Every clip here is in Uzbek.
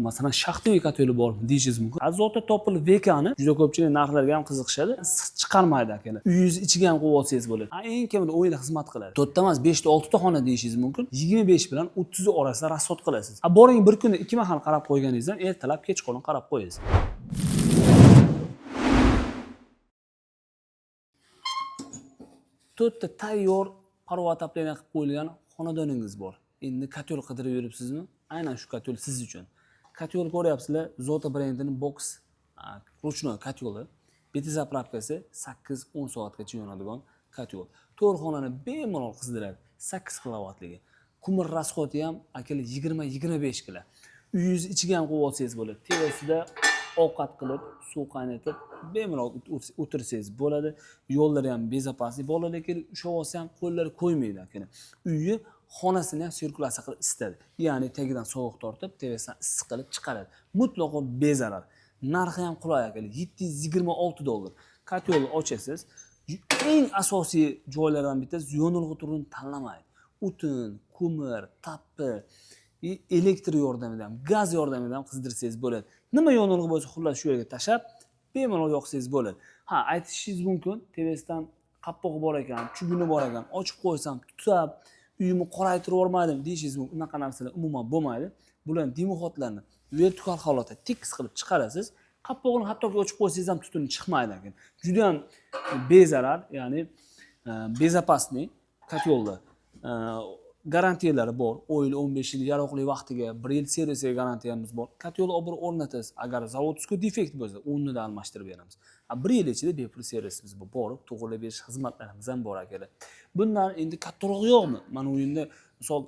masalan shaxtli kotyoli bormi deyishingiz mumkin. Azota topil VKni juda ko'pchilik narxlarga ham qiziqishadi. Chiqarmaydi akalar. Uyingiz ichiga ham qo'yib olsangiz bo'ladi. Eng kamida 10 yil xizmat qiladi. 4 ta emas, 5 ta, 6 ta xona deyishingiz mumkin. 25 bilan 30 orasida rasxod qilasiz. Boring bir kunda 2 mahal qarab qo'yganingizdan ertalab kechqurun qarab qo'yasiz. To'rtta tayyor parvo отопление qilib qo'yilgan xonadoningiz bor. Endi kotyol qidirib yuribsizmi? Aynan shu kotyol siz uchun. Kotyol ko'ryapsizlar, Zota brendining box ruchnoy kotyoli. Betizapravkasi 8-10 soatgacha yonadigan kotyol. 4 xonani bemalol qizdiradi. 8 kilovatligi. Ko'mir rasxodi ham akalar 20-25 kilo. Uyingiz ichiga ham qo'yib olsangiz bo'ladi. Terasida ovqat qilib, suv qaynatib, bemalol o'tirsangiz bo'ladi. Yo'llari ham bezopasli. Bolalar kelib ushlab olsa ham qo'llari qo'ymaydi akalar. Uyi xonasini ham sirkulyatsiya qilib isitadi. Ya'ni tagidan sovuq tortib, tevasidan issiq qilib chiqaradi. Mutlaqo bezarar. Narxi ham qulay akalar. $726. Kotyolni ochasiz. Eng asosiy joylardan bittasi yonilg'i turini tanlamaydi. O'tin, ko'mir, tappi, elektr yordamida ham, gaz yordamida ham qizdirsangiz bo'ladi. Nima yonilg'i bo'lsa, xullas shu yerga tashab, bemalol yoqsangiz bo'ladi. Ha, aytishingiz mumkin, tevasidan qappog'i bor ekan, chuguni bor ekan, ochib qo'ysam, tutab, uyimni qoraytirib yormadim deyishingiz mumkin. Unaqa narsalar umuman bo'lmaydi. Bular dimoxotlarni vertikal holatda tekis qilib chiqarasiz. Qappog'ini hattoki ochib qo'ysangiz ham tutun chiqmaydi ekan. Juda ham bezarar, ya'ni bezopasniy kotyollar. Garantiyalari bor. 10 yil, 15 yil yaroqli vaqtiga, 1 yil servisiga garantiyamiz bor. Kotyolni olib o'rnatasiz. Agar zavodskiy defekt bo'lsa, o'rnida almashtirib beramiz. 1 yil ichida bepul servisimiz bor, to'g'rilab berish xizmatlarimiz ham bor akalar. Bundan endi kattaroq yo'qmi? Mana o'yinda misol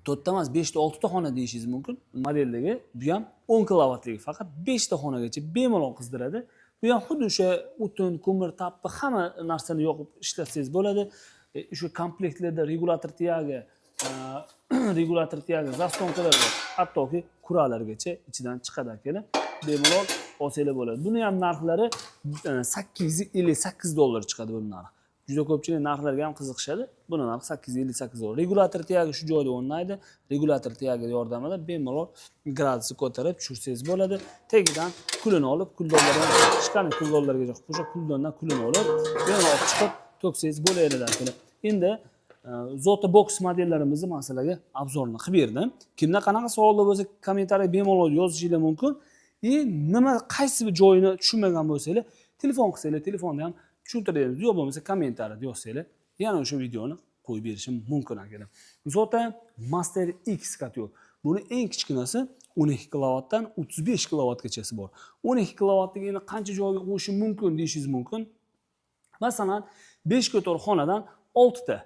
4 ta emas, 5 ta, 6 ta xona deyishingiz mumkin. Modeldagi bu ham 10 kilovatligi, faqat 5 ta xonagacha bemalol qizdiradi. Bu ham xuddi o'sha o'tin, ko'mir, tappi hamma narsani yoqib ishlatsangiz bo'ladi. Shu komplektlarda regulator tiyagi, zastonkalar bor. Hattoki qurallargacha ichidan chiqadi akalar. Bemalol olsanglar bo'ladi. Buni ham narxlari $858 chiqadi bu narx. Juda ko'pchilik narxlarga ham qiziqishadi. Buni narxi $858. Regulator tiyagi shu joyda o'rnaydi. Regulator tiyagi yordamida bemalol gradusni ko'tarib tushirsangiz bo'ladi. Tagidan kulini olib, kuldonlarga chiqqan kuldonlarga o'sha kuldondan kulini olib, bemalol chiqib to'ksangiz bo'ladi akalar. Endi Zota Box modellarimizni masallaga obzorni qilib berdim. Kimda qanaqa savollar bo'lsa, kommentariy bemalol yozishingiz mumkin. Nima qaysi bir joyini tushunmagan bo'lsangiz, telefon qilsanglar, telefonda ham tushuntiramiz. Yo'q bo'lmasa kommentariyada yozsanglar, yana o'sha videoni qo'yib berishim mumkin akalar. Zota Master X kotyol. Buni eng kichkinasi 12 kilovatdan 35 kilovatgacha bor. 12 kilovatligini qancha joyga qo'yishim mumkin deyishingiz mumkin. Masalan, 5 ko'tor xonadan 6 ta,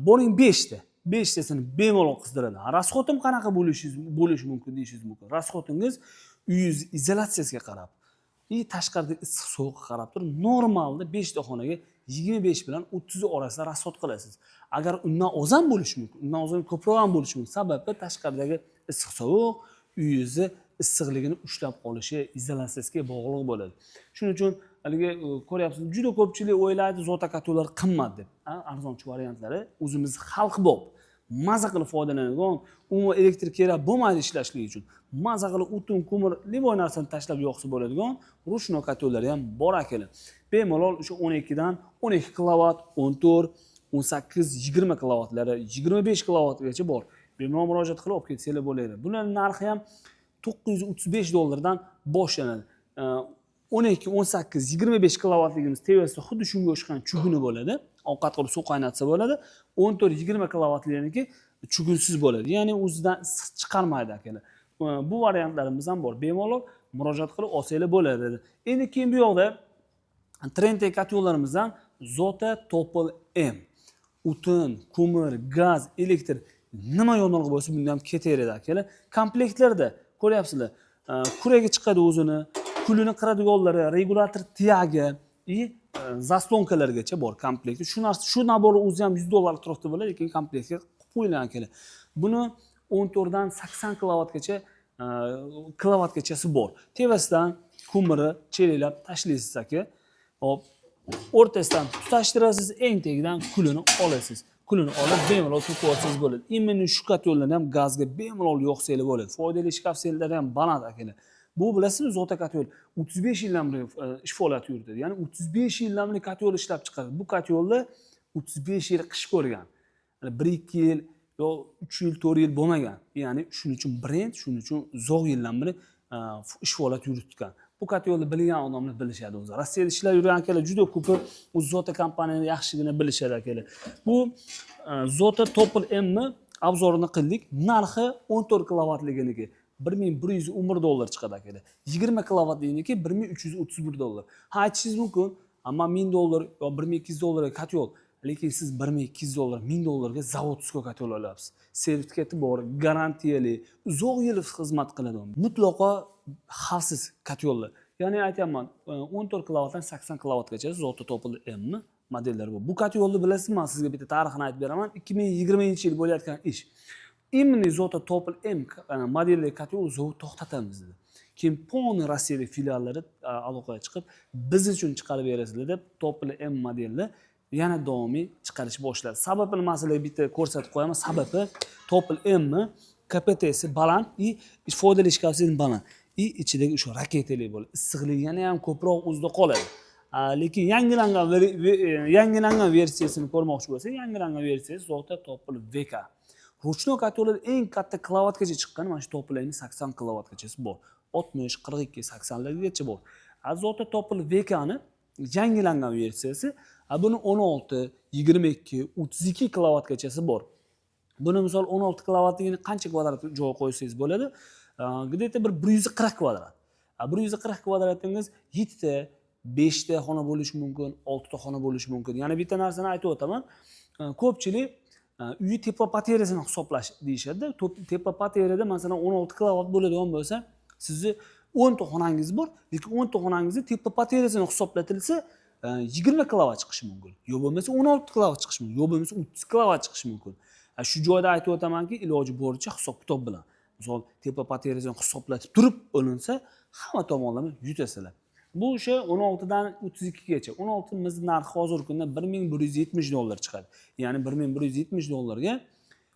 boring 5 ta. 5 tasini bemalol qizdiradi. Rasxotim qanaqa bo'lishi mumkin deyishingiz mumkin. Rasxotingiz uyingiz izolyatsiyasiga qarab, tashqarida issiq sovuqqa qarab turib, normalda 5 ta xonaga 25 bilan 30 orasida rasxod qilasiz. Agar undan oz ham bo'lishi mumkin, undan oz ham ko'proq ham bo'lishi mumkin. Sababi tashqaridagi issiq sovuq uyingizni issiqligini ushlab qolishi, izolyatsiyasiga bog'liq bo'ladi. Shuning uchun haligi ko'ryapsizlar, juda ko'pchilik o'ylaydi Zota kotyollar qimmat deb. Arzonchi variantlari o'zimiz xalq bo'lib, maza qilib foydalanadigan, umuman elektr kerak bo'lmaydi ishlashlik uchun. Maza qilib o'tin, ko'mir, liboy narsani tashlab yoqsa bo'ladigan ruchnoy kotyollar ham bor akalar. Bemalol o'sha 12 dan 12 kilovat, 14, 18, 20 kilovatlari, 25 kilovatgacha bor. Bemalol murojaat qilib olib ketsanglar bo'ladi. Bularning narxi ham $935 dan boshlanadi. 12, 18, 25 kilovatligimiz tevasida xuddi shunga o'xshagan chuguni bo'ladi. Ovqat qilib suv qaynatsa bo'ladi. 14, 20 kilovatliginiki chugunsiz bo'ladi. Ya'ni o'zidan issiq chiqarmaydi akalar. Bu variantlarimiz ham bor. Bemalol murojaat qilib olsanglar bo'ladi. Endi keyin bu yoqda trenddagi kotyollarimiz ham Zota Topil M. O'tin, ko'mir, gaz, elektr nima yonilg'i bo'lsa bunda ham ketaveradi akalar. Komplektlarda ko'ryapsizlar, kuraga chiqadi o'zini, kulini qiradiganlari, regulator tiyagi, zaslonkalargacha bor komplekti. Shu nabor o'zi ham $100 atrofida bo'ladi, lekin komplektga qo'yib qo'yilgan akalar. Buni 14 dan 80 kilovatgachasi bor. Tevasidan ko'miri chelaklab tashlaysiz aka. Hop, o'rtasidan tutashtirasiz, eng tagidan kulini olasiz. kulini olib bemalol to'kib olsangiz bo'ladi. Imенно shu katyollarni ham gazga bemalol yoqsangiz bo'ladi. Foydali shkafsellar ham baland akalar. Bu bilasizmi, Zota katyol 35 yildan beri ish faoliyati yuritadi. Ya'ni 35 yildan beri katyol ishlab chiqaradi. Bu katyollar 35 yil qish ko'rgan. 1-2 yil yo 3 yil, 4 yil bo'lmagan. Ya'ni shuning uchun brend, shuning uchun uzoq yildan beri ish faoliyati yuritgan. Bu katyolni bilgan odamlar bilishadi o'zi. Rossiyada ishlab yurgan akalar juda ko'pi o'z Zota kompaniyani yaxshigina bilishadi akalar. Bu Zota Topol M ni obzorini qildik. Narxi 14 kilovatliginiki 1111 dollar chiqadi akalar. 20 kilovatliginiki 1331 dollar. Ha, aytishingiz mumkin, amma 1000 dollar yo 1200 dollarga katyol, lekin siz 1200 dollar, 1000 dollarga zavodskiy katyol olasiz. Sertifikati bor, garantiyali, uzoq yil xizmat qiladi. Mutlaqo xavfsiz katyollar. Ya'ni aytaman, 14 kilovatdan 80 kilovatgacha Zota Topol M ni modellari bor. Bu katyolni bilasizmi? Men sizga bitta tarixini aytib beraman. 2020-yil bo'layotgan ish. Imенно Zota Topol M modelli katyol uzoq to'xtatamiz dedi. Keyin poni Rossiyada filiallari aloqaga chiqib, biz uchun chiqarib berasizlar deb Topol M modelni yana davomiy chiqarish boshladi. Sababini masalan bitta ko'rsatib qo'yaman. Sababi Topol M ni KPTsi baland и foydali shkafsiz baland. Ichidagi o'sha raketali bo'ladi. Issiqlik yana ham ko'proq o'zida qoladi. Lekin yangilangan versiyasini ko'rmoqchi bo'lsangiz, yangilangan versiyasi Zota Topol VK. Ruchnoy katyollar eng katta kilovatgacha chiqqan, mana shu Topolning 80 kilovatgachasi bor. 60, 42, 80 largacha bor. Zota Topol VK ni yangilangan versiyasi, buni 16, 22, 32 kilovatgachasi bor. Buni misol 16 kilovatligini qancha kvadrat joy qo'ysangiz bo'ladi? Где-то bir 140 kvadrat. 140 kvadratingiz 7 ta, 5 ta xona bo'lishi mumkin, 6 ta xona bo'lishi mumkin. Yana bitta narsani aytib o'taman. Ko'pchilik uy tepa batareyasini hisoblash deyishadi. Tepa batareyada masalan 16 kilovat bo'ladigan bo'lsa, sizni 10 ta xonangiz bor, lekin 10 ta xonangizni tepa batareyasini hisoblatilsa 20 kilovat chiqishi mumkin. Yo bo'lmasa 16 kilovat chiqishi mumkin, yo bo'lmasa 30 kilovat chiqishi mumkin. Shu joyda aytib o'tamanki, iloji boricha hisob-kitob bilan. Misol tepa batareyasini hisoblatib turib olinsa, hamma tomonlama yutasizlar. Bu o'sha 16 dan 32 gacha. 16 miz narxi hozirgi kunda 1170 dollar chiqadi. Ya'ni 1170 dollarga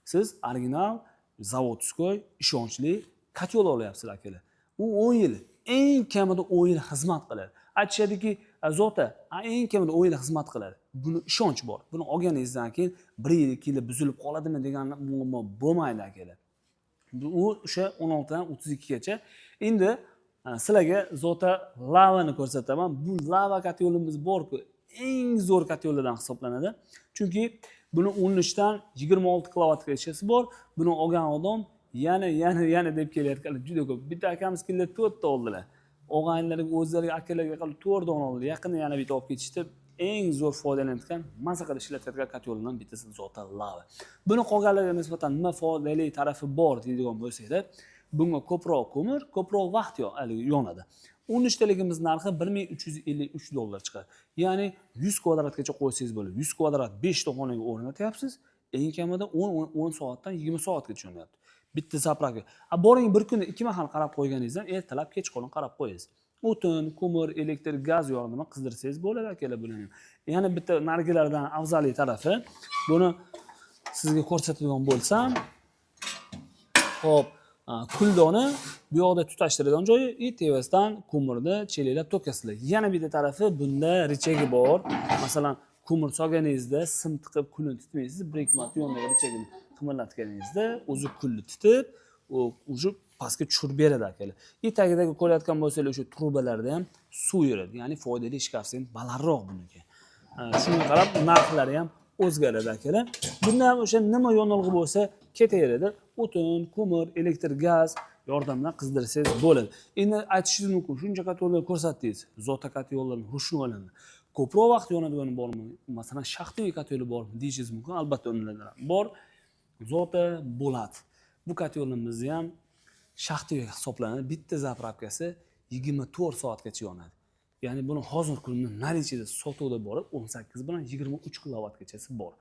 siz original, zavodskoy, ishonchli katyol olyapsiz akalar. U 10 yil, eng kamida 10 yil xizmat qiladi. Aytishadiki, Zota eng kamida 10 yil xizmat qiladi. Buni ishonch bor. Buni olganingizdan keyin 1 yil, 2 yil buzilib qoladimi degan muammo bo'lmaydi akalar. U o'sha 16 dan 32 gacha. Endi sizlarga Zota Lavani ko'rsataman. Bu Lava katyolimiz bor-ku, eng zo'r katyollardan hisoblanadi. Chunki buni 13 dan 26 kilovatgachasi bor. Buni olgan odam yana deb kelayotganlar juda ko'p. Bitta akamiz keldi 4 ta oldilar. Og'aynilarga, o'zlariga, akalarga qilib 4 dona oldi. Yaqinda yana bitta olib ketishdi. Eng zo'r foydalanadigan, maza qilib ishlatadigan katyollardan bittasi Zota Lava. Buni qolganlarga nisbatan nima foydali tarafi bor deydigan bo'lsanglar, bunga ko'proq ko'mir, ko'proq vaqt yonadi. 13 taligimiz narxi 1353 dollar chiqadi. Ya'ni 100 kvadratgacha qo'ysangiz bo'ladi. 100 kvadrat 5 ta xonaga o'rnatyapsiz. Eng kamida 10 soatdan 20 soatgacha yonadi. Bitta zapravka. Boring bir kunda 2 mahal qarab qo'yganingizdan ertalab kechqurun qarab qo'yasiz. O'tin, ko'mir, elektr, gaz yordamida qizdirsangiz bo'ladi akalar bularni. Yana bitta nargilardan afzali tarafi, buni sizga ko'rsatadigan bo'lsam, hop, kuldoni bu yoqda tutashtiradigan joyi, tevasdan ko'mirni chelaklab to'kasizlar. Yana bitta tarafi, bunda richagi bor. Masalan, ko'mir solganingizda sim tiqib kulni tutmaysiz, 1-2 marta yondagi richagini qimirlatganingizda o'zi kulni tutib, o'sha pastga tushirib beradi akalar. Tagidagi ko'rayotgan bo'lsangiz, o'sha trubalarda ham suv yuradi. Ya'ni foydali shkafsiz balandroq buniki. Shunga qarab narxlari ham o'zgaradi akalar. Bunda ham o'sha nima yo'nilg'i bo'lsa ketaveradi. O'tin, ko'mir, elektr, gaz yordamida qizdirsangiz bo'ladi. Endi aytishingiz mumkin, shuncha katyollar ko'rsatdingiz. Zota katyollarni ruchnoylarni ko'proq vaqt yonadigan bormi? Masalan, shaxtiy katyoli bormi deyishingiz mumkin. Albatta ulardan bor. Zota Bolat. Bu katyolimizni ham shaxtiy hisoblanadi. Bitta zapravkasi 24 soatgacha yonadi. Ya'ni buni hozir kunda narichida sotuvda borib 18 bilan 23 kilovatgachasi bor.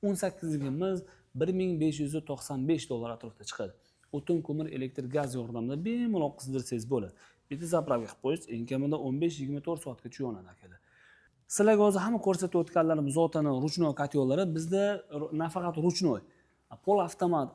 18ligimiz 1595 dollar atrofida chiqadi. O'tin, ko'mir, elektr, gaz yordamida bemalol qizdirsangiz bo'ladi. Bitta zapravka qilib qo'ysiz, eng kamida 15-24 soatgacha yonadi akalar. Sizlarga hozir hamma ko'rsatib o'tganlarimiz zotani ruchnoy kotyonlari bizda nafaqat ruchnoy, pol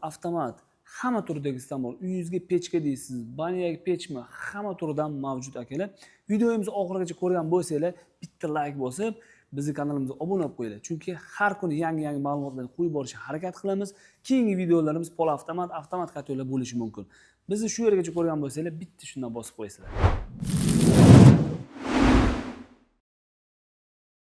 avtomat hamma turdagi iste'mol, uyingizga pechka deysiz, banyaga pechmi, hamma turidan mavjud akalar. Videomizni oxirigacha ko'rgan bo'lsanglar, bitta like bosib, bizning kanalimizga obuna bo'lib qo'yinglar. Chunki har kuni yangi ma'lumotlarni qo'yib borishga harakat qilamiz. Keyingi videolarimiz pol avtomat kotyonlar bo'lishi mumkin. Bizni shu yergacha ko'rgan bo'lsanglar, bitta shundan bosib qo'ysizlar.